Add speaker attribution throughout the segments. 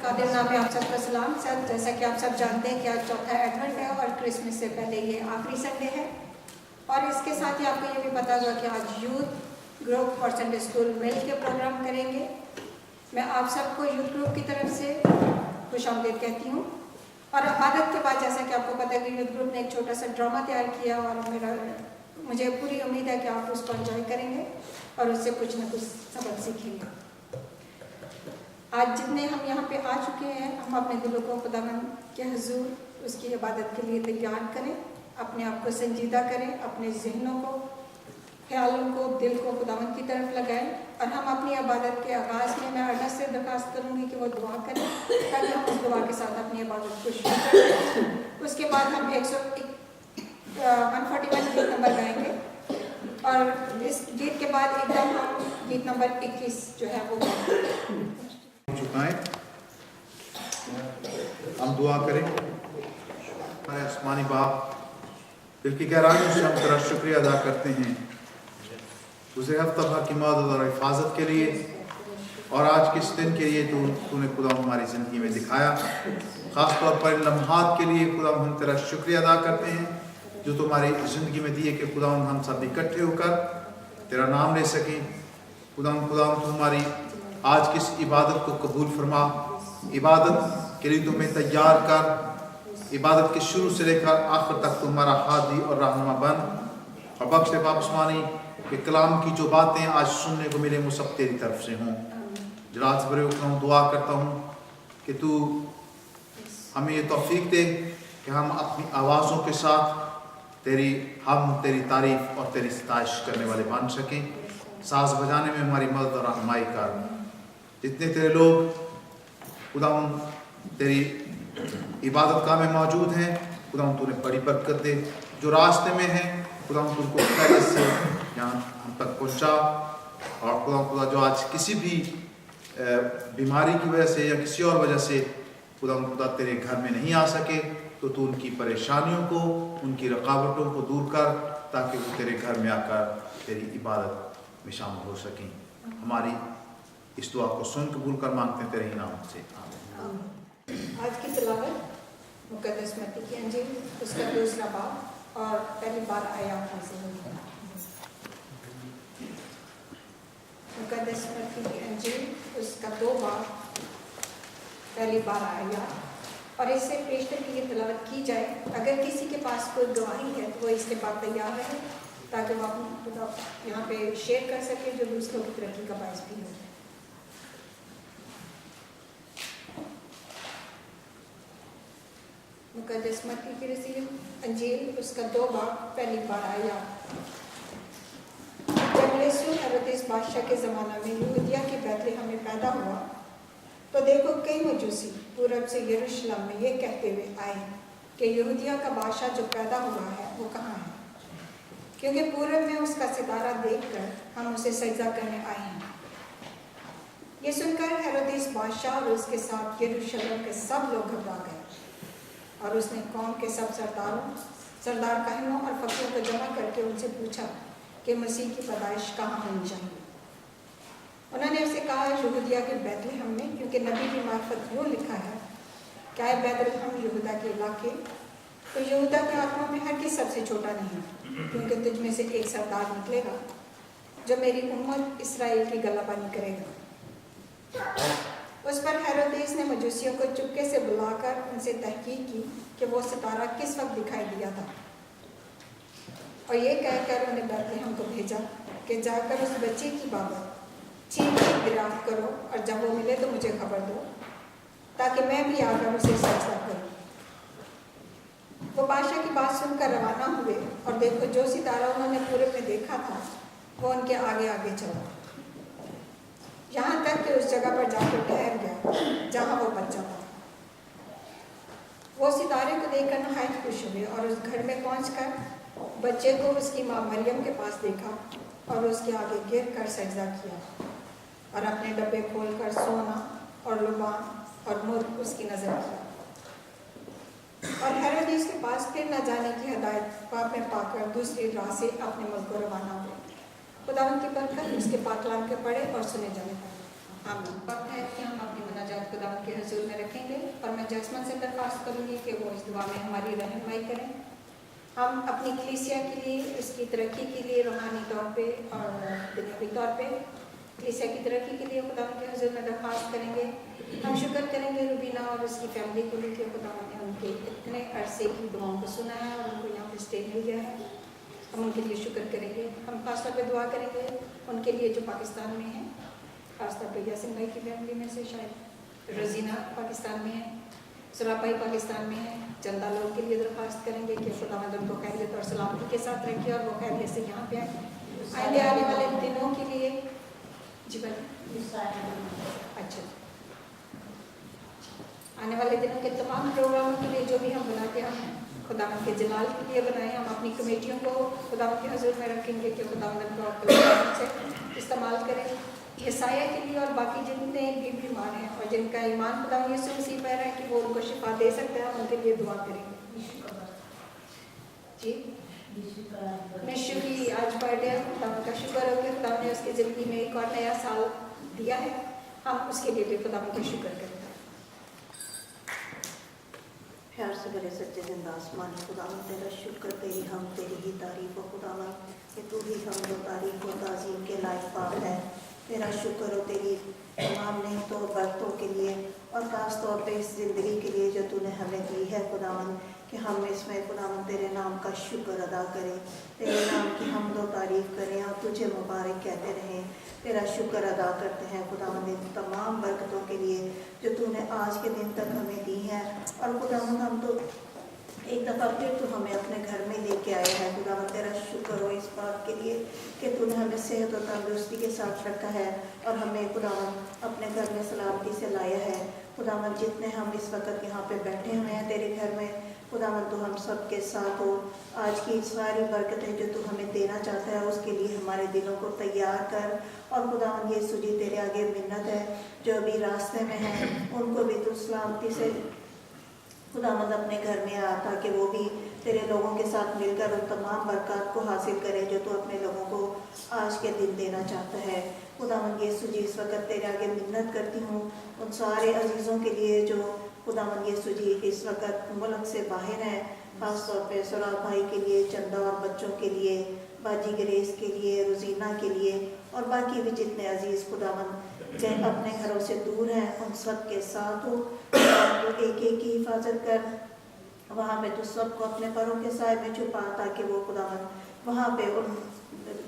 Speaker 1: कादिर नाम है, आप सबका सलाम। सर, जैसा कि आप सब जानते हैं कि आज चौथा एडवेंट है और क्रिसमस से पहले ये आखिरी संडे है। और इसके साथ ही आपको ये भी पता होगा कि आज यूथ ग्रुप और संडे स्कूल मिल के प्रोग्राम करेंगे। मैं आप सबको यूथ ग्रुप की तरफ से खुशामदीद कहती हूँ। और आदत के बाद जैसा कि आपको पता है कि यूथ ग्रुप ने एक छोटा सा ड्रामा तैयार किया और मुझे पूरी उम्मीद है कि आप उसको एंजॉय करेंगे और उससे कुछ ना कुछ सबक सीखेंगे। आज जितने हम यहाँ पे आ चुके हैं, हम अपने दिलों को खुदावंद के हुजूर उसकी इबादत के लिए तैयार करें, अपने आप को संजीदा करें, अपने जहनों को, ख्यालों को, दिल को खुदावंद की तरफ लगाएं। और हम अपनी इबादत के आगाज़ में मैं अल्लाह से दरख्वास्त करूँगी कि वो दुआ करें ताकि हम उस दुआ के साथ अपनी इबादत को शुरू करें। उसके बाद हम 141 गीत नंबर गाएंगे और इस गीत के बाद एकदम हम गीत नंबर 21 जो है वो
Speaker 2: चुकाएं। हम दुआ करें। हमारे आसमानी बाप, दिल की गहराइयों से हम तेरा शुक्रिया अदा करते हैं गुज़रे हफ्ता भर की मदद और हिफाजत के लिए, और आज के इस दिन के लिए तूने खुदा हमारी ज़िंदगी में दिखाया। ख़ास तौर पर इन लम्हात के लिए खुदा हम तेरा शुक्रिया अदा करते हैं जो तुम्हारी ज़िंदगी में दिए कि खुदा हम सब इकट्ठे होकर तेरा नाम ले सकें। खुदा तुम्हारी आज की इस इबादत को कबूल फरमा। इबादत के लिए तुम्हें तैयार कर, इबादत के शुरू से लेकर आखिर तक तुम्हारा हादी और रहनुमा बन, और बख्श दे बाप आसमानी कि कलाम की जो बातें आज सुनने को मिले वो सब तेरी तरफ से हों। जलाल से बड़े मैं दुआ करता हूँ कि तू हमें ये तौफीक दे कि हम अपनी आवाज़ों के साथ तेरी तारीफ़ और तेरी सताइश करने वाले बन सकें। साज बजाने में हमारी मदद और रहनुमाई कर। जितने तेरे लोग खुदा तेरी इबादत गाह में मौजूद हैं, खुदा तूने बड़ी बरकत दे। जो रास्ते में हैं खुदा तुमको खैरियत से यहाँ हम तक पहुँचा। और खुदा जो आज किसी भी बीमारी की वजह से या किसी और वजह से खुदा तेरे घर में नहीं आ सके, तो तू उनकी परेशानियों को, उनकी रुकावटों को दूर कर ताकि वो तेरे घर में आकर तेरी इबादत में शामिल हो सकें। हमारी इस दुआ को सुन कबूल कर मांगते हैं तेरे ही नाम से, आमीन।
Speaker 1: आज की तिलावत मुक़द्दस मत्ती की अंजील उसका दूसरा बाब और पहली बार आयात में से होगी। मुक़द्दस मत्ती की अंजील उसका 2 बाब पहली बार आयात, और इससे पेशतर की ये तिलावत की जाए। अगर किसी के पास कोई गवाही है तो वो इसके बाद तैयार रहे ताकि वो अपना यहाँ पे शेयर कर सके, जो दूसरों की तरक्की का बायस भी हो। मुक़द्दस मत्ती की रसील अंजील उसका 2 बाब पहली बार आयात। जब यीशु हेरोदेस बादशाह के ज़माना में यहूदिया के बैतलहम में पैदा हुआ तो देखो कई मजूसी पूरब से यरूशलेम में ये कहते हुए आए कि यहूदिया का बादशाह जो पैदा हुआ है वो कहाँ है, क्योंकि पूरब में उसका सितारा देखकर हम उसे सजदा करने आए हैं। ये सुनकर हेरोदेस बादशाह और उसके साथ यरूशलेम के सब लोग घबरा गए, और उसने कौम के सब सरदार काहिनों और फकीरों को जमा करके उनसे पूछा कि मसीह की पैदाइश कहाँ होनी चाहिए। उन्होंने उसे कहा यहूदिया के बैतलहम में, क्योंकि नबी की मार्फत यूँ लिखा है, क्या है बैतलहम यहूदा के इलाके, तो यहूदा के आत्मा में हर किस सबसे छोटा नहीं, क्योंकि तुझ में से एक सरदार निकलेगा जो मेरी उम्मत इसराइल की गलाबानी करेगा। उस पर हेरोदेस ने मजूसियों को चुपके से बुलाकर उनसे तहकीक की कि वो सितारा किस वक्त दिखाई दिया था, और ये कहकर उन्हें बैतलहम को भेजा कि जाकर उस बच्चे की बाबत छीन के गिरफ्त करो, और जब वो मिले तो मुझे खबर दो ताकि मैं भी आकर उसे सजदा करूं। वो बादशाह की बात सुनकर रवाना हुए, और देखो जो सितारा उन्होंने पूरब में देखा था वो उनके आगे आगे चला, यहाँ तक कि उस जगह पर जाकर ठहर गया जहाँ वो बच्चा था। वो सितारे को देखकर नहायत खुश हुए, और उस घर में पहुंचकर बच्चे को उसकी माँ मरियम के पास देखा और उसके आगे गिर कर सजदा किया, और अपने डब्बे खोलकर सोना और लुबान और मुर्ग उसकी नज़र किया। और हेरोदेस के पास फिर न जाने की हदायत पाप में पाकर दूसरी राह से अपने मुल्क को रवाना हुए। खुदावंद की बरकत उसके पाकलाम के पढ़े और सुने जाने पाए। हम वक्त है कि हम अपनी मुनाजात खुदावंद के हुजूर में रखेंगे और मैं जस्मन से दरख्वास्त करूँगी कि वो इस दुआ में हमारी रहनुमाई करें। हम अपनी कलीसिया के लिए, इसकी तरक्की के लिए रूहानी तौर पे और दुनियावी तौर पे कलीसिया की तरक्की के लिए खुदावंद के हुजूर में दरख्वास्त करेंगे। हम शुक्र करेंगे रुबीना और उसकी फैमिली को भी कि खुदावंद ने उनके इतने अरसे की दुआओं को सुना है और उनको यहाँ पे स्टे मिल गया है। हम उनके लिए शुक्र करेंगे। हम खास तौर पे दुआ करेंगे उनके लिए जो पाकिस्तान में हैं, खासतौर पर यासिन भाई की फैमिली में से शायद रजीना पाकिस्तान में है, सुराब भाई पाकिस्तान में है। चंदा लोग के लिए दरख्वास्त करेंगे कि खुदावंद उनको खैरियत और सलामती के साथ रखे और वो खैरियत से यहाँ पे आए। आने वाले दिनों के लिए जी अच्छा, आने वाले दिनों के तमाम प्रोग्रामों के लिए जो भी हम बनाते हैं खुदावंद के जलाल के लिए बनाए। हम अपनी कमेटियों को खुदावंद के हुजूर में रखेंगे कि खुदावंद को से इस्तेमाल करें यसाया के लिए और बाकी जितने भी बीमार हैं और जिनका ईमान खुदावंद यीशु मसीह पर है कि वो उनको शिफा दे सकते हैं, उनके लिए दुआ करेंगे। जी मिशु की आज बर्थडे है, खुदावंद का शुक्र हो कि खुदावंद ने उसकी ज़िंदगी में एक और नया साल दिया है। हम उसके लिए भी खुदावंद का शुक्र करेंगे।
Speaker 3: प्यार से बड़े सच्चे जिंदा आसमानी खुदावंद तेरा शुक्र, तेरी हम तेरी ही तारीफ हो खुदावंद कि तू ही हम जो तारीफ और ताज़ीम के लायक पाक है। तेरा शुक्र हो तेरी तमाम नेमतों और बरकतों के लिए और ख़ास तौर पे इस ज़िंदगी के लिए जो तूने हमें दी है खुदावंद कि हम इसमें खुदावंद तेरे नाम का शुक्र अदा करें, तेरे नाम की हमदो तारीफ़ करें और तुझे मुबारक कहते रहें। तेरा शुक्र अदा करते हैं खुदावंद इन तमाम बरकतों के लिए जो तूने आज के दिन तक हमें दी है। और खुदावंद हम तो एक दफ़ा फिर तो हमें अपने घर में लेके आए हैं खुदावंद, तेरा शुक्र हो इस बात के लिए कि तूने हमें सेहत और तंदुरुस्ती के साथ रखा है और हमें खुदावंद अपने घर में सलामती से लाया है। खुदावंद जितने हम इस वक्त यहाँ पे बैठे हुए हैं तेरे घर में खुदावंद तो हम सब के साथ हो। आज की सारी बरकतें जो तू हमें देना चाहता है उसके लिए हमारे दिलों को तैयार कर। और खुदावंद यीशु जी तेरे आगे मिन्नत है जो अभी रास्ते में हैं उनको भी तू सलामती से खुदावंद अपने घर में आ ताकि वो भी तेरे लोगों के साथ मिलकर उन तमाम बरकत को हासिल करे जो तू अपने लोगों को आज के दिन देना चाहता है। खुदावंद यीशु जी इस वक्त तेरे आगे मिन्नत करती हूँ उन सारे अजीज़ों के लिए जो खुदावंद यीशु जी इस वक्त मुल्क से बाहर हैं, ख़ास तौर पे सुराब भाई के लिए, चंदा और बच्चों के लिए, बाजी ग्रेस के लिए, रोजीना के लिए और बाकी भी जितने अजीज़ खुदावंद अपने घरों से दूर हैं उन सब के साथ हो। एक एक की हिफाजत कर, वहाँ पे तो सबको अपने परों के साए में छुपा ताकि वो खुदावंद वहाँ पे उन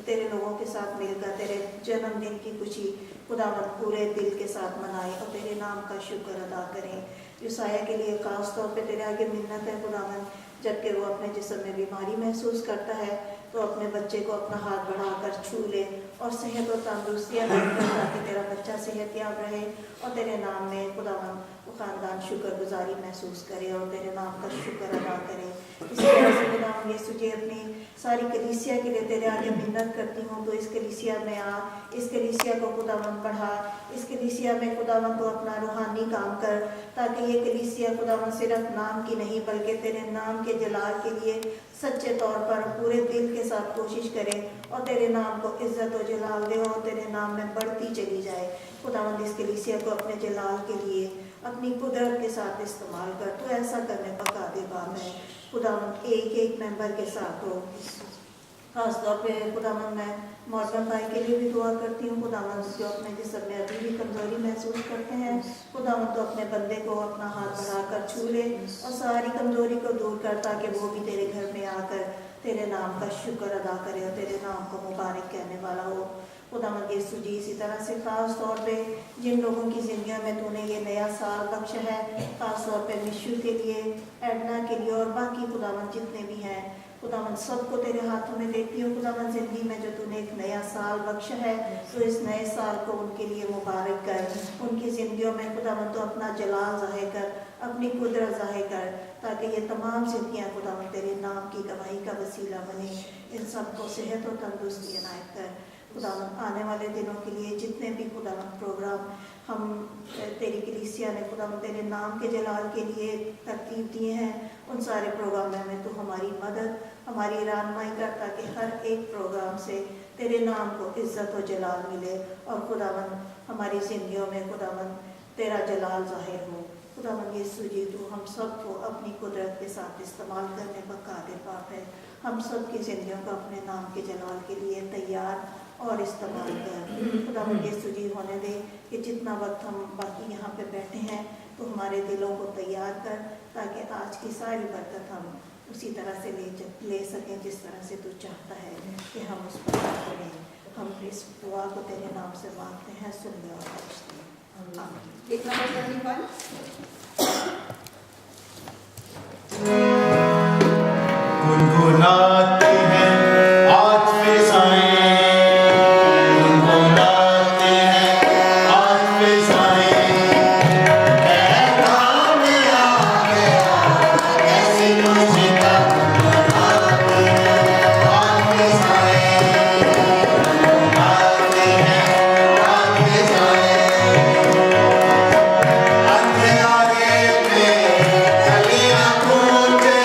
Speaker 3: तेरे लोगों के साथ मिलकर तेरे जन्मदिन की खुशी खुदावंद पूरे दिल के साथ मनाए और तेरे नाम का शुक्र अदा करें। यूसाया के लिए खास तौर पे तेरे आगे मिन्नत है खुदावंद, जबकि वो अपने जिस्म में बीमारी महसूस करता है तो अपने बच्चे को अपना हाथ बढ़ाकर छू ले और सेहत और तंदुरुस्तियाँ देकर ताकि तेरा बच्चा सेहतयाब रहे और तेरे नाम में खुदावंद वो ख़ानदान शुक्रगुजारी महसूस करे और तेरे नाम का शुक्र अदा करे। इस तरह से खुदावंद यीशु जी अपनी सारी कलीसिया के लिए तेरे आगे मिन्नत करती हूँ तो इस कलीसिया में आ, इस कलीसिया को खुदावंद बढ़ा, इस कलीसिया में खुदावंद को अपना रूहानी काम कर ताकि ये कलीसिया खुदावंद सिर्फ नाम की नहीं बल्कि तेरे नाम के जलाल के लिए सच्चे तौर पर पूरे दिल के साथ कोशिश करे और तेरे नाम को इज्जत और जलाल दे और तेरे नाम में बढ़ती चली जाए। खुदावंद इस कलीसिया को अपने जलाल के लिए अपनी कुदरत के साथ इस्तेमाल कर, तो ऐसा करने पर कादिर बाप है। खुदावंद एक एक मेंबर के साथ हो। खास तौर पे खुदावंद मैं मौजूद भाई के लिए भी दुआ करती हूँ खुदावंद जो अपने जिस्म में अभी भी कमज़ोरी महसूस करते हैं। खुदावंद तो अपने बंदे को अपना हाथ बढ़ाकर छू ले और सारी कमज़ोरी को दूर कर ताकि वो भी तेरे घर में आकर तेरे नाम का शुक्र अदा करे और तेरे नाम को मुबारक कहने वाला हो। खुदावंद यीशु जी इसी तरह से ख़ास तौर पे जिन लोगों की ज़िंदगी में तूने ये नया साल बख्शा है, ख़ास तौर पे मिशु के लिए, एडना के लिए और बाकी खुदावंद जितने भी हैं खुदावंद सबको तेरे हाथों में देती हूँ। खुदावंद ज़िंदगी में जो तूने एक नया साल बख्शा है तो इस नए साल को उनके लिए मुबारक कर, उनकी ज़िंदगियों में खुदावंद तो अपना जलाल ज़ाहिर कर, अपनी कुदरत ज़ाहिर कर ताकि ये तमाम ज़िंदगियाँ खुदावंद तेरे नाम की गवाही का वसीला बने। इन सबको सेहत और तंदुरुस्ती इनायत कर। खुदावंद आने वाले दिनों के लिए जितने भी खुदावंद प्रोग्राम हम तेरी कलीसिया ने खुदावंद तेरे नाम के जलाल के लिए तरतीब दिए हैं उन सारे प्रोग्राम में तो हमारी मदद, हमारी रहनुमाई कर ताकि हर एक प्रोग्राम से तेरे नाम को इज़्ज़त और जलाल मिले और खुदावन हमारी ज़िंदगियों में खुदावन तेरा जलाल ज़ाहिर हो। खुदावन यीशु जी तू हम सबको अपनी कुदरत के साथ इस्तेमाल करने पर कादिर बाप है। हम सब की ज़िंदगियों को अपने नाम के जलाल के लिए तैयार और इस्तेमाल कर। खुदावन यीशु जी होने दे कि जितना वक्त हम बाकी यहाँ पे बैठे हैं तो हमारे दिलों को तैयार कर, ताकि आज की सारी बरकत हम उसी तरह से ले सकें जिस तरह से तू चाहता है कि हम उस पर करें। हम इस दुआ को तेरे नाम से मांगते हैं, सुन ले और बख्श दे। आमीन।
Speaker 1: गीत नंबर 21।
Speaker 4: गुनगुनाती हैं आज फिजाएं, गुनगुनाती हैं आज फिजाएं, पैगाम आ गया ऐसी खुशी का गुनगुनाती हैं आज फिजाएं, गुनगुनाती हैं आज फिजाएं, अंधियारे में गलियां कूदे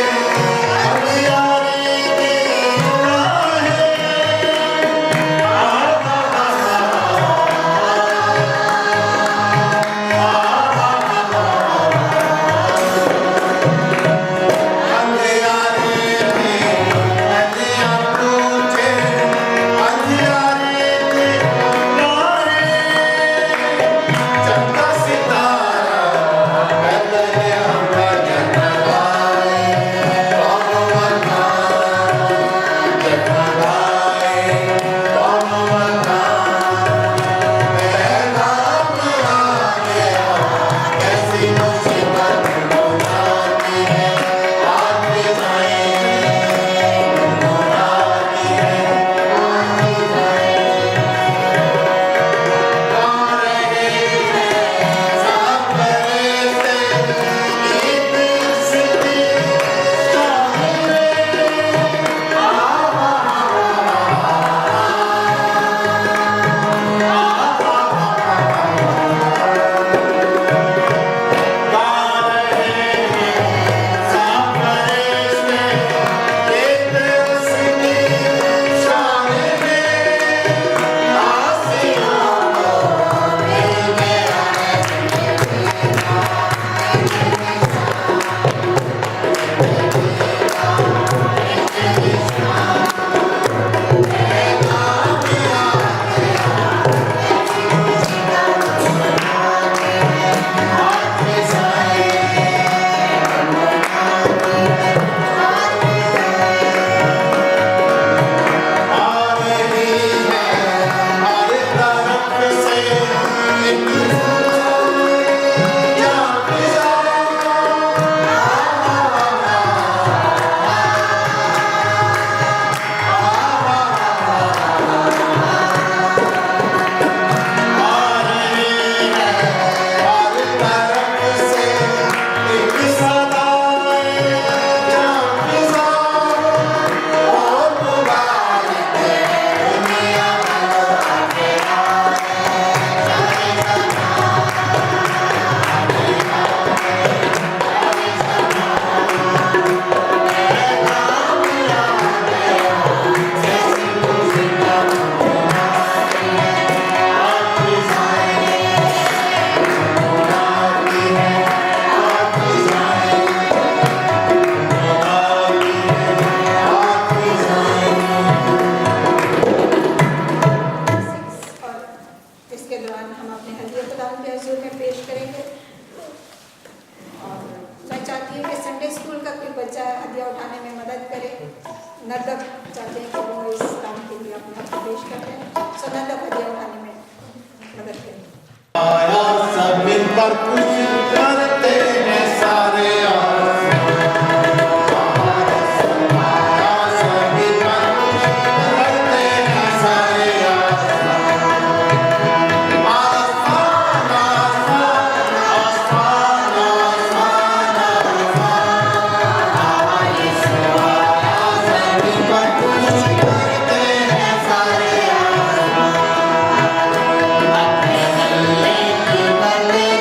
Speaker 1: नदक चाहते हैं कि वो इस काम के लिए अपना पेश करते हैं, सो नदक हदिया उठाने में मदद करें।
Speaker 4: आया सब मिलकर कुछ करते हैं सारे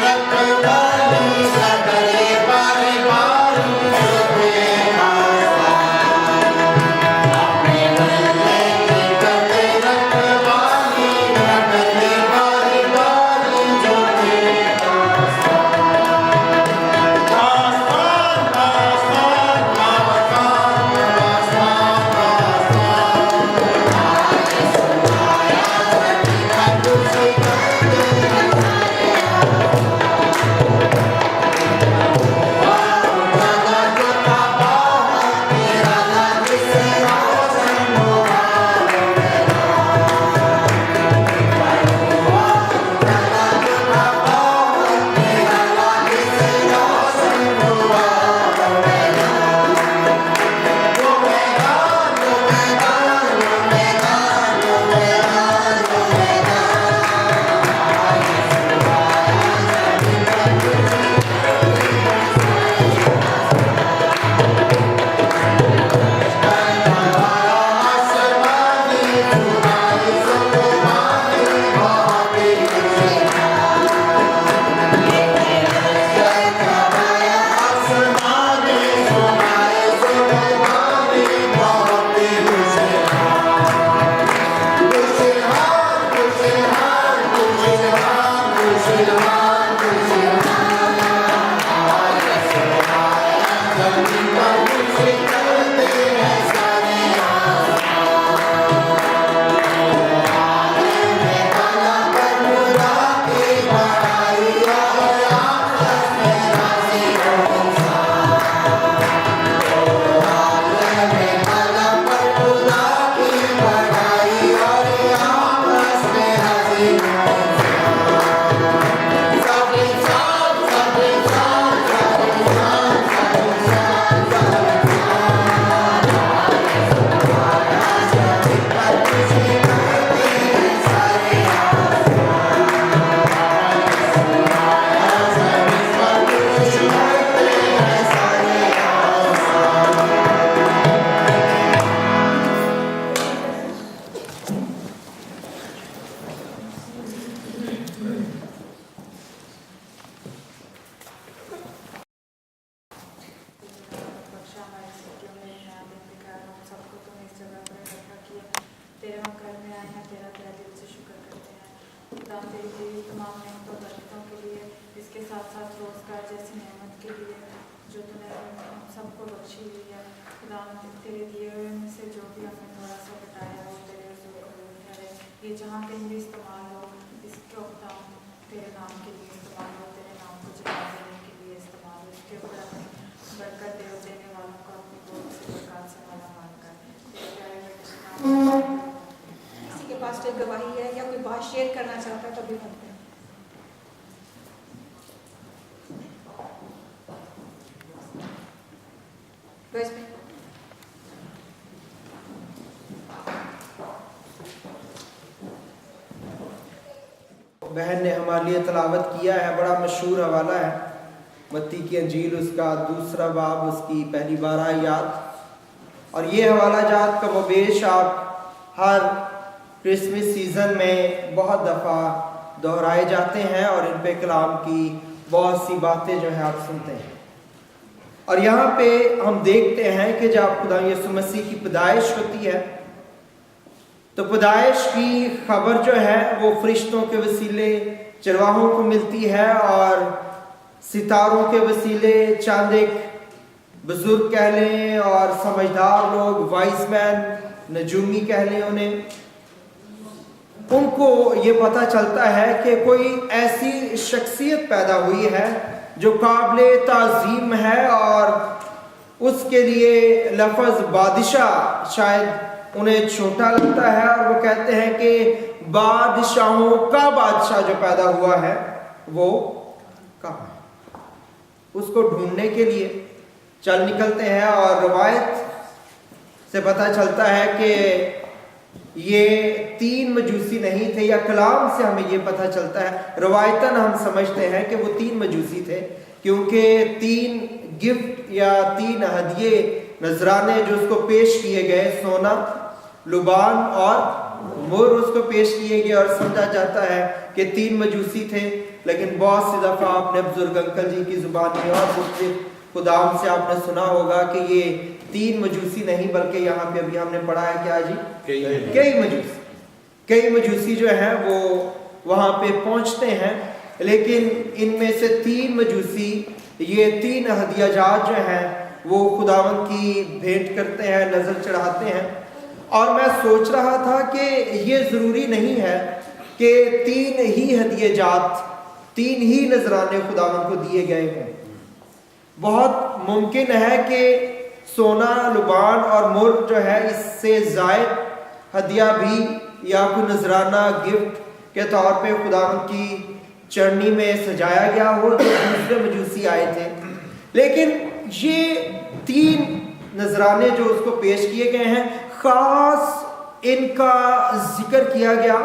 Speaker 4: रखता
Speaker 5: खुदा तेरी तमाम नेमतों बरकतों के लिए, इसके साथ साथ रोज़गार जैसी नेमत के लिए जो तूने हम सबको बख्शी हुई है। खुदा तेरे दिए हुए में से जो भी हमने थोड़ा सा बताया वो तेरे रसूल कबूल करे। ये जहाँ कहीं भी इस्तेमाल हो, इसको खुदा तेरे नाम के लिए इस्तेमाल हो, तेरे नाम को जला देने के लिए इस्तेमाल हो। इसके ऊपर अपनी बरकत दे, देने वालों को अपनी गोद से बरकत से मालामाल कर। तेरे प्यारे बेटे के नाम में
Speaker 1: किसी के पास कोई गवाही है या कोई बात शेयर करना चाहता है तो भी मत करें। रोइस भाई।
Speaker 6: बहन ने हमारे लिए तलावत किया है, बड़ा मशहूर हवाला है मत्ती की अंजील उसका 2 बाब उसकी पहली 12 आयत। और ये हवाला जात का वबेश आप हर क्रिसमस सीज़न में बहुत दफ़ा दोहराए जाते हैं और इन पे कलाम की बहुत सी बातें जो है आप सुनते हैं। और यहाँ पे हम देखते हैं कि जब खुदा यीशु मसीह की पैदाइश होती है तो पैदाइश की खबर जो है वो फरिश्तों के वसीले चरवाहों को मिलती है और सितारों के वसीले चंद एक बुजुर्ग कह लें और समझदार लोग वाइस मैन नजूमी कह लें उन्हें, उनको ये पता चलता है कि कोई ऐसी शख्सियत पैदा हुई है जो काबिल ताज़ीम है और उसके लिए लफ्ज़ बादशाह शायद उन्हें छोटा लगता है और वो कहते हैं कि बादशाहों का बादशाह जो पैदा हुआ है वो कहाँ है। उसको ढूंढने के लिए चल निकलते हैं और रवायत से पता चलता है कि ये 3 मजूसी नहीं थे, या कलाम से हमें ये पता चलता है, रवायतन हम समझते हैं कि वो 3 मजूसी थे क्योंकि 3 गिफ्ट या 3 हदिये नजराने जो उसको पेश किए गए, सोना, लुबान और मुर उसको पेश किए गए और समझा जाता है कि 3 मजूसी थे। लेकिन बहुत सी दफ़ा आपने बुजुर्ग अंकल जी की ज़ुबान में और खुदाम से आपने सुना होगा कि ये 3 मजूसी नहीं बल्कि यहाँ पे अभी हमने पढ़ा है क्या जी, कई मजूसी जो हैं वो वहाँ पे पहुँचते हैं। लेकिन इनमें से 3 मजूसी ये 3 हदियाजात जो हैं वो खुदावंद की भेंट करते हैं, नज़र चढ़ाते हैं। और मैं सोच रहा था कि ये ज़रूरी नहीं है कि 3 ही हदियाजात, 3 ही नजराने खुदावंद को दिए गए हैं। बहुत मुमकिन है कि सोना, लुबान और मुर जो है इससे ज़ायद हदिया भी या कोई नजराना गिफ्ट के तौर पे खुदावंद की चरनी में सजाया गया हो जो दूसरे मजूसी आए थे। लेकिन ये 3 नजराने जो उसको पेश किए गए हैं, खास इनका जिक्र किया गया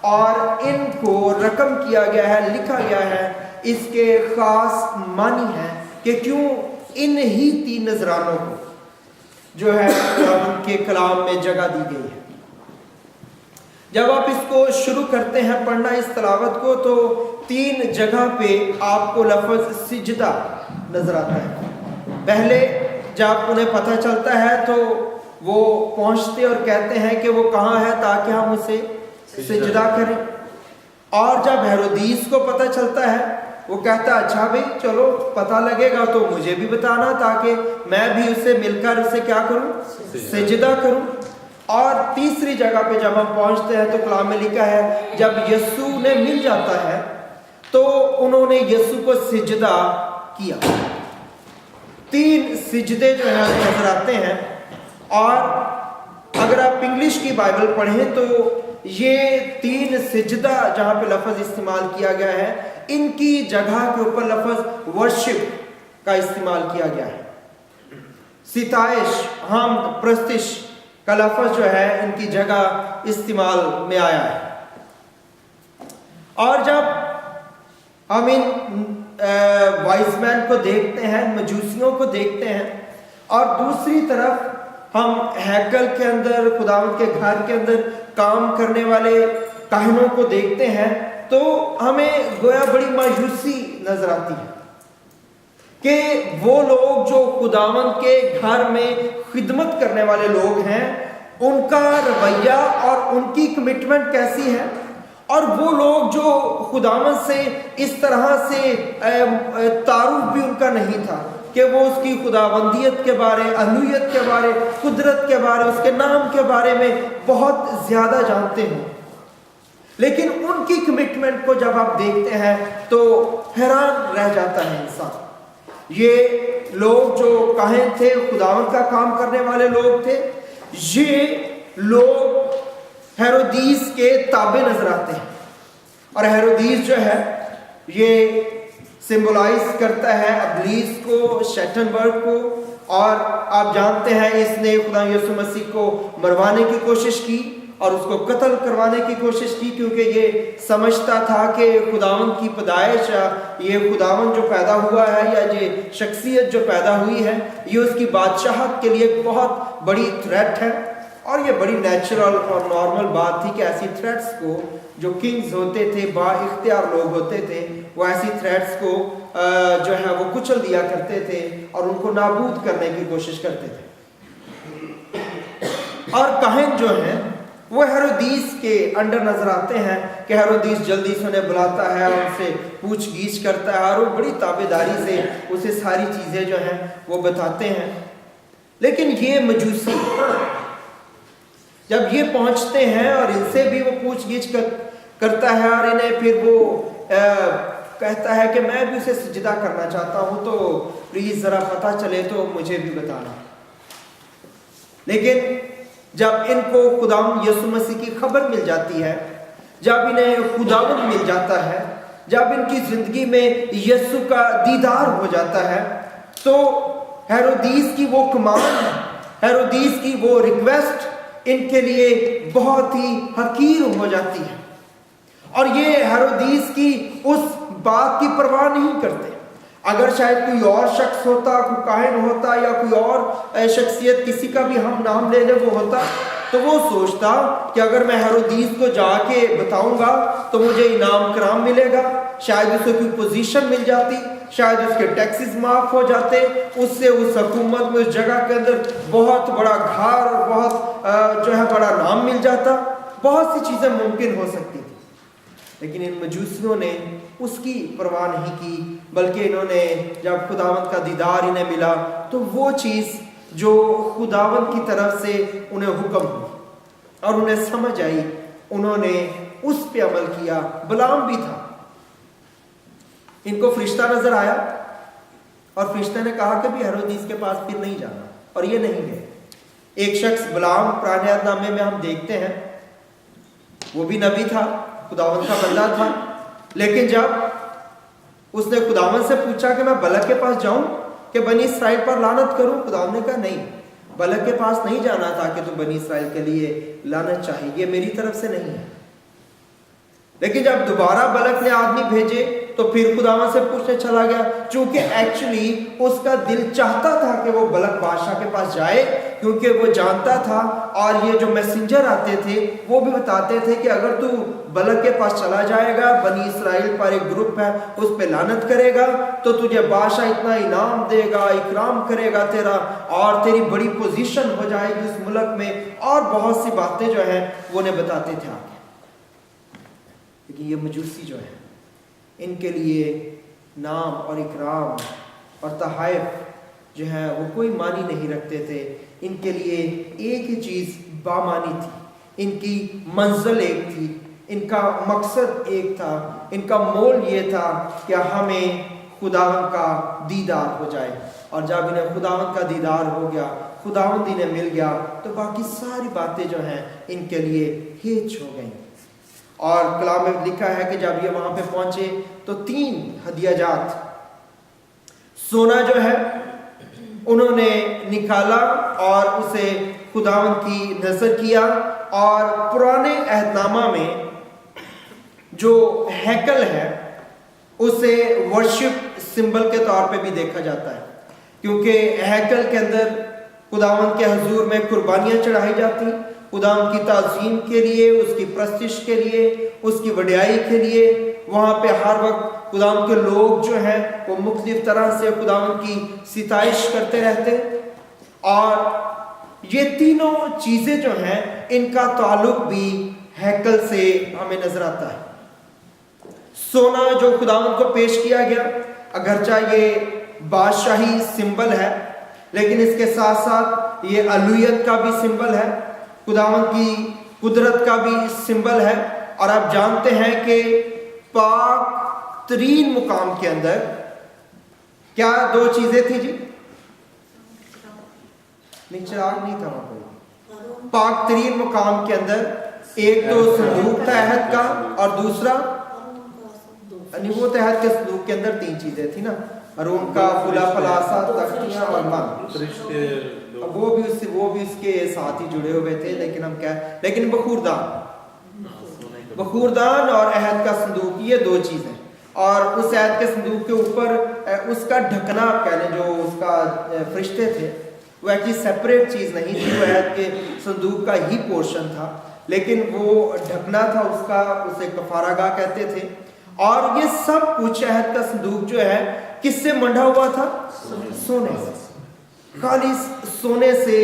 Speaker 6: और इनको रकम किया गया है, लिखा गया है। इसके खास मानी है कि क्यों इन ही 3 नजरानों को जो है उनके कलाम में जगह दी गई है। जब आप इसको शुरू करते हैं पढ़ना इस तलावत को तो 3 जगह पे आपको लफ्ज़ सिजदा नजर आता है। पहले जब उन्हें पता चलता है तो वो पहुंचते और कहते हैं कि वो कहाँ है ताकि हम उसे सिजदा करें। और जब हेरोदीस को पता चलता है वो कहता है अच्छा भाई चलो पता लगेगा तो मुझे भी बताना ताकि मैं भी उससे मिलकर उसे क्या करूं, सिजदा करूं। और तीसरी जगह पे जब हम पहुंचते हैं तो कलाम में लिखा है जब यीशु ने मिल जाता है तो उन्होंने यीशु को सिजदा किया। 3 सिजदे जो है नजर आते हैं। और अगर आप इंग्लिश की बाइबल पढ़ें तो ये 3 सिजदा जहाँ पे लफ्ज़ इस्तेमाल किया गया है इनकी जगह के ऊपर लफ्ज़ वर्शिप का इस्तेमाल किया गया है। सिताइश, हम, प्रस्तिश का लफ्ज़ जो है इनकी जगह इस्तेमाल में आया है। और जब हम इन वाइसमैन को देखते हैं, मजूसियों को देखते हैं और दूसरी तरफ हम हैकल के अंदर, खुदावंद के घर के अंदर काम करने वाले काहिनों को देखते हैं तो हमें गोया बड़ी मायूसी नजर आती है कि वो लोग जो खुदावंद के घर में खिदमत करने वाले लोग हैं उनका रवैया और उनकी कमिटमेंट कैसी है اور وہ لوگ جو خداوند سے اس طرح سے تعارف بھی ان کا نہیں تھا کہ وہ اس کی خداوندیت کے بارے، الوہیت کے بارے، قدرت کے بارے، اس کے نام کے بارے میں بہت زیادہ جانتے ہیں، لیکن ان کی کمٹمنٹ کو جب آپ دیکھتے ہیں تو حیران رہ جاتا ہے انسان۔ یہ لوگ جو کاہن تھے، خداوند کا کام کرنے والے لوگ تھے، یہ لوگ ہیرودیس کے تابع نظر آتے ہیں، اور ہیرودیس جو ہے یہ سمبولائز کرتا ہے ابلیس کو، شیطان برگ کو، اور آپ جانتے ہیں اس نے خدا یسوع مسیح کو مروانے کی کوشش کی اور اس کو قتل کروانے کی کوشش کی، کیونکہ یہ سمجھتا تھا کہ خداوند کی پیدائش، یہ خداوند جو پیدا ہوا ہے یا یہ شخصیت جو پیدا ہوئی ہے، یہ اس کی بادشاہت کے لیے ایک بہت بڑی تھریٹ ہے۔ اور یہ بڑی نیچرل اور نارمل بات تھی کہ ایسی تھریٹس کو، جو کنگز ہوتے تھے، با اختیار لوگ ہوتے تھے، وہ ایسی تھریٹس کو جو ہے وہ کچل دیا کرتے تھے اور ان کو نابود کرنے کی کوشش کرتے تھے۔ اور کاہن جو ہیں وہ ہیرودیس کے انڈر نظر آتے ہیں کہ ہیرودیس جلدی سے انہیں بلاتا ہے اور ان سے پوچھ گچھ کرتا ہے، اور وہ بڑی تابعداری سے اسے ساری چیزیں جو ہیں وہ بتاتے ہیں۔ لیکن یہ مجوسی جب یہ پہنچتے ہیں اور ان سے بھی وہ پوچھ گچھ کرتا ہے، اور انہیں پھر وہ کہتا ہے کہ میں بھی اسے سجدہ کرنا چاہتا ہوں، تو پلیز ذرا پتہ چلے تو مجھے بھی بتانا۔ لیکن جب ان کو خداوند یسوع مسیح کی خبر مل جاتی ہے، جب انہیں خداوند مل جاتا ہے، جب ان کی زندگی میں یسوع کا دیدار ہو جاتا ہے، تو ہیرودیس کی وہ کمانڈ، ہیرودیس کی وہ ریکویسٹ ان کے لیے بہت ہی حقیر ہو جاتی ہے، اور یہ ہیرودیس کی اس بات کی پرواہ نہیں کرتے۔ اگر شاید کوئی اور شخص ہوتا، کوئی کاہن ہوتا یا کوئی اور شخصیت، کسی کا بھی ہم نام لے لیں وہ ہوتا، تو وہ سوچتا کہ اگر میں ہیرودیس کو جا کے بتاؤں گا تو مجھے انعام کرام ملے گا، شاید اسے کوئی پوزیشن مل جاتی، شاید اس کے ٹیکسز معاف ہو جاتے، اس سے اس حکومت میں، اس جگہ کے اندر بہت بڑا گھر اور بہت جو ہے بڑا نام مل جاتا، بہت سی چیزیں ممکن ہو سکتی تھی۔ لیکن ان مجوسیوں نے اس کی پرواہ نہیں کی، بلکہ انہوں نے جب خداوند کا دیدار انہیں ملا تو وہ چیز جو خداوند کی طرف سے انہیں حکم ہوئی اور انہیں سمجھ آئی، انہوں نے اس پہ عمل کیا۔ بلعام بھی تھا، ان کو فرشتہ نظر آیا اور فرشتے نے کہا کہ بھی ہیرودیس کے پاس پھر نہیں جانا، اور یہ نہیں گئے۔ ایک شخص بلعام پرانے عہد نامے میں ہم دیکھتے ہیں، وہ بھی نبی تھا، خداوند کا بندہ تھا، لیکن جب اس نے خداوند سے پوچھا کہ میں بلک کے پاس جاؤں کہ بنی اسرائیل پر لعنت کروں، خداوند نے کہا نہیں، بلک کے پاس نہیں جانا تھا کہ تم بنی اسرائیل کے لیے لعنت چاہیے، یہ میری طرف سے نہیں ہے۔ لیکن جب دوبارہ بلک نے آدمی بھیجے تو پھر خداوند سے پوچھنے چلا گیا، چونکہ ایکچولی اس کا دل چاہتا تھا کہ وہ بلک بادشاہ کے پاس جائے، کیونکہ وہ جانتا تھا، اور یہ جو میسنجر آتے تھے وہ بھی بتاتے تھے کہ اگر تو بلک کے پاس چلا جائے گا، بنی اسرائیل پر ایک گروپ ہے اس پہ لعنت کرے گا، تو تجھے بادشاہ اتنا انعام دے گا، اکرام کرے گا تیرا، اور تیری بڑی پوزیشن ہو جائے گی اس ملک میں، اور بہت سی باتیں جو ہیں وہ انہیں بتاتے تھے آگے۔ لیکن یہ مجوسی جو ہے، ان کے لیے نام اور اکرام اور تحائف جو ہے وہ کوئی معنی نہیں رکھتے تھے۔ ان کے لیے ایک ہی چیز بامانی تھی، ان کی منزل ایک تھی، ان کا مقصد ایک تھا، ان کا مول یہ تھا کہ ہمیں خداوند کا دیدار ہو جائے، اور جب انہیں خداوند کا دیدار ہو گیا، خداوند انہیں مل گیا، تو باقی ساری باتیں جو ہیں ان کے لیے ہیچ ہو گئیں۔ اور کلام میں لکھا ہے کہ جب یہ وہاں پہ پہنچے تو 3 ہدیہ جات، سونا جو ہے انہوں نے نکالا اور اسے خداوند کی نظر کیا، اور پرانے عہد نامہ میں جو ہیکل ہے اسے ورشپ سمبل کے طور پہ بھی دیکھا جاتا ہے، کیونکہ ہیکل کے اندر خداوند کے حضور میں قربانیاں چڑھائی جاتی، خداوند کی تعظیم کے لیے، اس کی پرستش کے لیے، اس کی وڈیائی کے لیے۔ وہاں پہ ہر وقت خداوند کے لوگ جو ہیں وہ مختلف طرح سے خداوند کی ستائش کرتے رہتے، اور یہ تینوں چیزیں جو ہیں ان کا تعلق بھی हैकल से हमें नजर आता है। सोना जो खुदावंद को पेश किया गया, अगरचा ये बादशाही सिंबल है, लेकिन इसके साथ साथ ये अलूयत का भी सिंबल है, खुदावंद की कुदरत का भी सिंबल है। और आप जानते हैं कि पाक तरीन मुकाम के अंदर क्या दो चीजें थी जी? नहीं, चिराग नहीं था वहां पर। पाक तरीन मुकाम के अंदर एक तो संदूक था अहद का, और दूसरा नहीं, वो अहद के संदूक के अंदर तीन चीजें थी ना, अरून का फुला फलासा, तख्तियां और मन। वो भी उसके साथ ही जुड़े हुए थे, लेकिन बखूरदान और अहद का संदूक, ये दो चीजें। और उस अहद के संदूक के ऊपर उसका ढकना, आप कह लें, जो उसका फरिश्ते थे, वो एक्चुअली सेपरेट चीज नहीं थी, वो अहद के संदूक का ही पोर्शन था, लेकिन वो ढकना था उसका, उसे कफारागाह कहते थे। और ये सब कुछ अहद का संदूक जो है किससे मंडा हुआ था? सोने से, खाली सोने से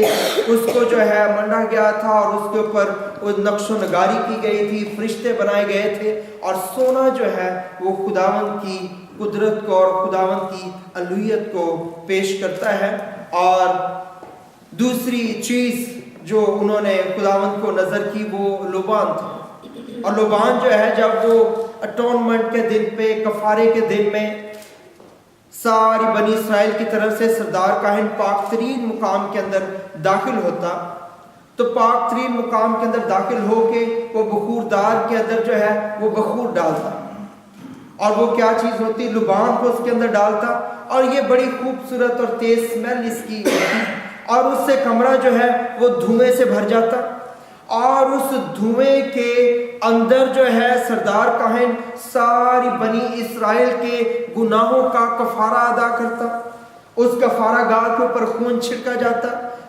Speaker 6: उसको जो है मंडा गया था, और उसके ऊपर वो नक्शो नगारी की गई थी, फरिश्ते बनाए गए थे। और सोना जो है वो खुदावंद की कुदरत को और खुदावंद की अलूहियत को पेश करता है। और दूसरी चीज जो उन्होंने खुदावंद को नजर की वो लोबान था। और लोबान जो है, जब वो अटोनमेंट के दिन पे, कफारे के दिन में सारी बनी इस्राएल की तरफ से सरदार काहिन पाक तरीन मुकाम के अंदर दाखिल होता, तो पाक तरीन मुकाम के अंदर दाखिल होके वो बखूरदार के अंदर जो है वो बखूर डालता, और वो क्या चीज होती? लुबान को उसके अंदर डालता, और ये बड़ी खूबसूरत और तेज स्मेल इसकी होती, और उससे कमरा जो है वो धुएं से भर जाता। और उस धुएं के अंदर जो है सरदार काहिन सारी बनी इस्राएल के गुनाहों का कफारा अदा करता। उस कफारा गाह के ऊपर खून छिड़का जाता,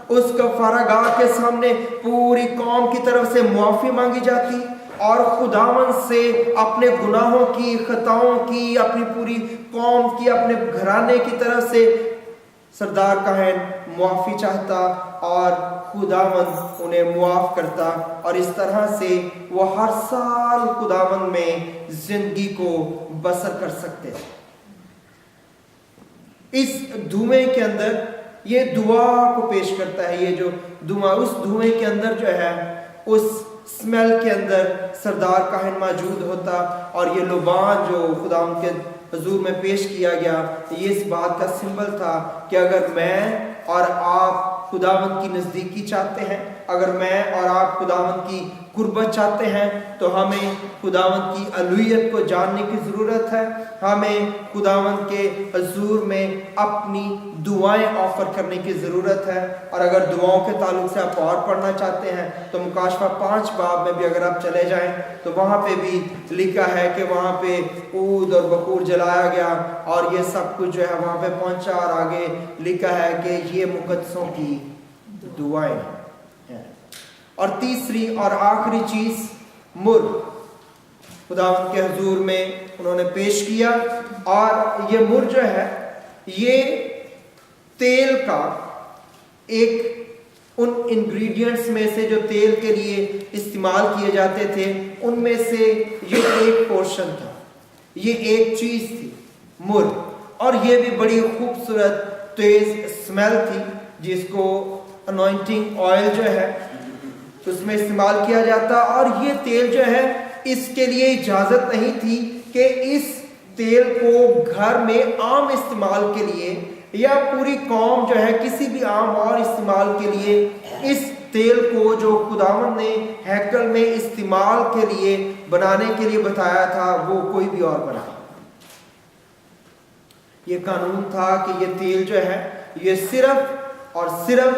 Speaker 6: उस कफारा गाह के सामने पूरी कौम की तरफ से मुआफ़ी मांगी जाती, और खुदावन से अपने गुनाहों की, खताओं की, अपनी पूरी कौम की, अपने घराने की तरफ से सरदार काहिन मुआफ़ी चाहता, और खुदावंद उन्हें मुआफ़ करता। और इस तरह से वो हर साल खुदावंद में जिंदगी को बसर कर सकते। इस धुएं के अंदर ये दुआ को पेश करता है। ये जो धुआं, उस धुएं के अंदर जो है, उस स्मेल के अंदर सरदार काहिन मौजूद होता। और ये लुबान जो खुदावंद के हुजूर में पेश किया गया, ये इस बात का सिंबल था कि अगर मैं और आप खुदावंद की नज़दीकी चाहते हैं, अगर मैं और आप खुदावंद की कुर्बत चाहते हैं, तो हमें खुदावंद की अलूहियत को जानने की ज़रूरत है। हमें खुदावंद के हुजूर में अपनी दुआएं ऑफर करने की ज़रूरत है। और अगर दुआओं के ताल्लुक से आप और पढ़ना चाहते हैं, तो मुकाशफा 5 बाब में भी अगर आप चले जाएं, तो वहाँ पे भी लिखा है कि वहाँ पे ऊद और बखूर जलाया गया, और ये सब कुछ जो है वहाँ पे पहुँचा। और आगे लिखा है कि ये मुकद्दसों की दुआएं हैं। और तीसरी और आखिरी चीज, मुर खुदावंद के हुजूर में उन्होंने पेश किया। और ये मुर जो है, ये तेल का एक उन इंग्रेडिएंट्स में से जो तेल के लिए इस्तेमाल किए जाते थे, उनमें से ये एक पोर्शन था, ये एक चीज थी, मुर। और ये भी बड़ी खूबसूरत तेज स्मेल थी, जिसको अनॉइंटिंग ऑयल जो है उसमें इस्तेमाल किया जाता। और ये तेल जो है, इसके लिए इजाज़त नहीं थी कि इस तेल को घर में आम इस्तेमाल के लिए, या पूरी कौम जो है किसी भी आम और इस्तेमाल के लिए, इस तेल को जो खुदावंद ने हैकल में इस्तेमाल के लिए बनाने के लिए बताया था, वो कोई भी और बनाए। ये कानून था कि ये तेल जो है, ये सिर्फ और सिर्फ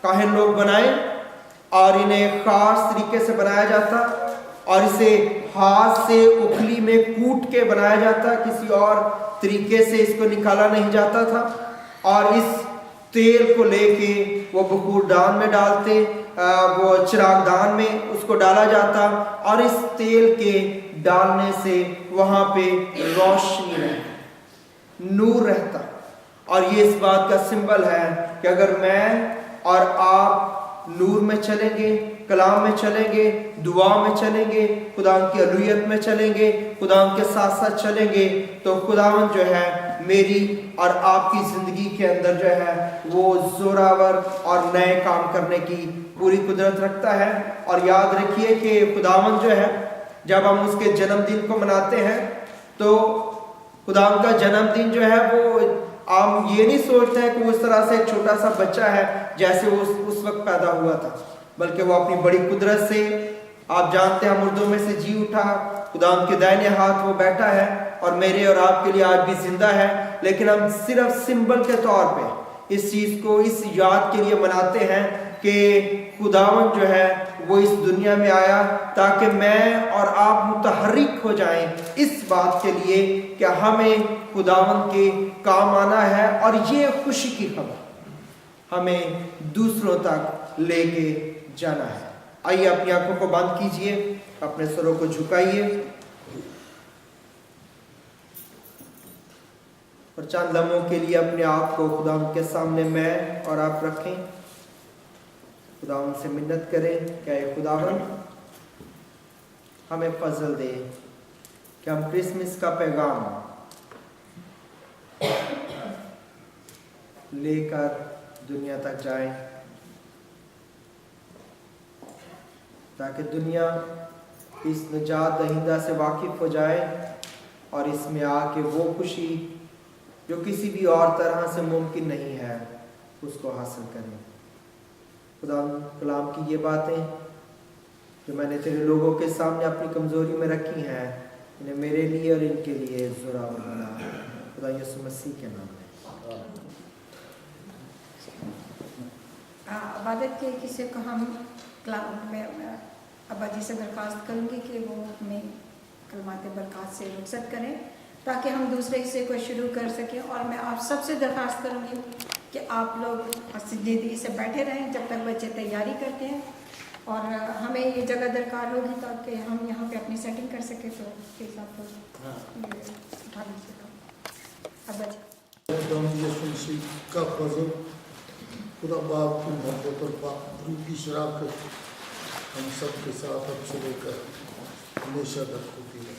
Speaker 6: काहिन लोग बनाए, और इन्हें खास तरीके से बनाया जाता, और इसे हाथ से उखली में कूट के बनाया जाता, किसी और तरीके से इसको निकाला नहीं जाता था। और इस तेल को लेके वो बखूरदान में डालते, वो चिरागदान में उसको डाला जाता, और इस तेल के डालने से वहाँ पे रोशनी रहती, नूर रहता। और ये इस बात का सिंबल है कि अगर मैं और आप नूर में चलेंगे, कलाम में चलेंगे, दुआ में चलेंगे, खुदावंद की अलूयत में चलेंगे, खुदावंद के साथ साथ चलेंगे, तो खुदावंद जो है मेरी और आपकी ज़िंदगी के अंदर जो है वो ज़ोरावर और नए काम करने की पूरी कुदरत रखता है। और याद रखिए कि खुदावंद जो है जब हम उसके जन्मदिन को मनाते हैं तो खुदावंद का जन्मदिन जो है वो हम ये नहीं सोचते हैं कि उस तरह से एक छोटा सा बच्चा है जैसे वो उस वक्त पैदा हुआ था, बल्कि वो अपनी बड़ी कुदरत से, आप जानते हैं, मुर्दों में से जी उठा, खुदावंद के दाहिने हाथ वो बैठा है और मेरे और आपके लिए आज भी जिंदा है। लेकिन हम सिर्फ सिंबल के तौर पे इस चीज़ को, इस याद के लिए मनाते हैं कि खुदावंद जो है वो इस दुनिया में आया ताकि मैं और आप मुतहर्रिक हो जाएं इस बात के लिए कि हमें खुदावंद के काम आना है और ये खुशी की खबर हमें दूसरों तक लेके जाना है। आइए अपनी आंखों को बंद कीजिए, अपने सरों को झुकाइए और चंद लम्हों के लिए अपने आप को खुदावंद के सामने मैं और आप रखें। खुदावंद से मिन्नत करें कि ऐ खुदावंद हमें फजल दे कि हम क्रिसमस का पैगाम लेकर दुनिया तक जाएं, ताकि दुनिया इस निजात दहिंदा से वाकिफ हो जाए और इसमें आके वो खुशी जो किसी भी और तरह से मुमकिन नहीं है उसको हासिल करें। खुदा कलाम की ये बातें जो मैंने तेरे लोगों के सामने अपनी कमज़ोरी में रखी हैं, इन्हें मेरे लिए और इनके लिए ज़ोरावर बना, खुदा यीशु मसीह के नाम में।
Speaker 1: इबादत के किसी को हम कलाम में अब्बा जी से दरख्वास्त करूँगी कि वो हमें कलमात बरक़ात से रुखसत करें ताकि हम दूसरे हिस्से को शुरू कर सकें। और मैं आप सबसे दरख्वास्त करूँगी कि आप लोग जल्दी से बैठे रहें जब तक बच्चे तैयारी करते हैं, और हमें ये जगह दरकार होगी ताकि हम यहाँ पे अपनी सेटिंग कर सकें। तो प्लीज़ आप लोग उठा लीजिएगा। अब्बा जी
Speaker 7: का फजल, खुदा बाप की मोहब्बत और रूह की शराकत हम सब के साथ अब से लेकर हमेशा तक होती है।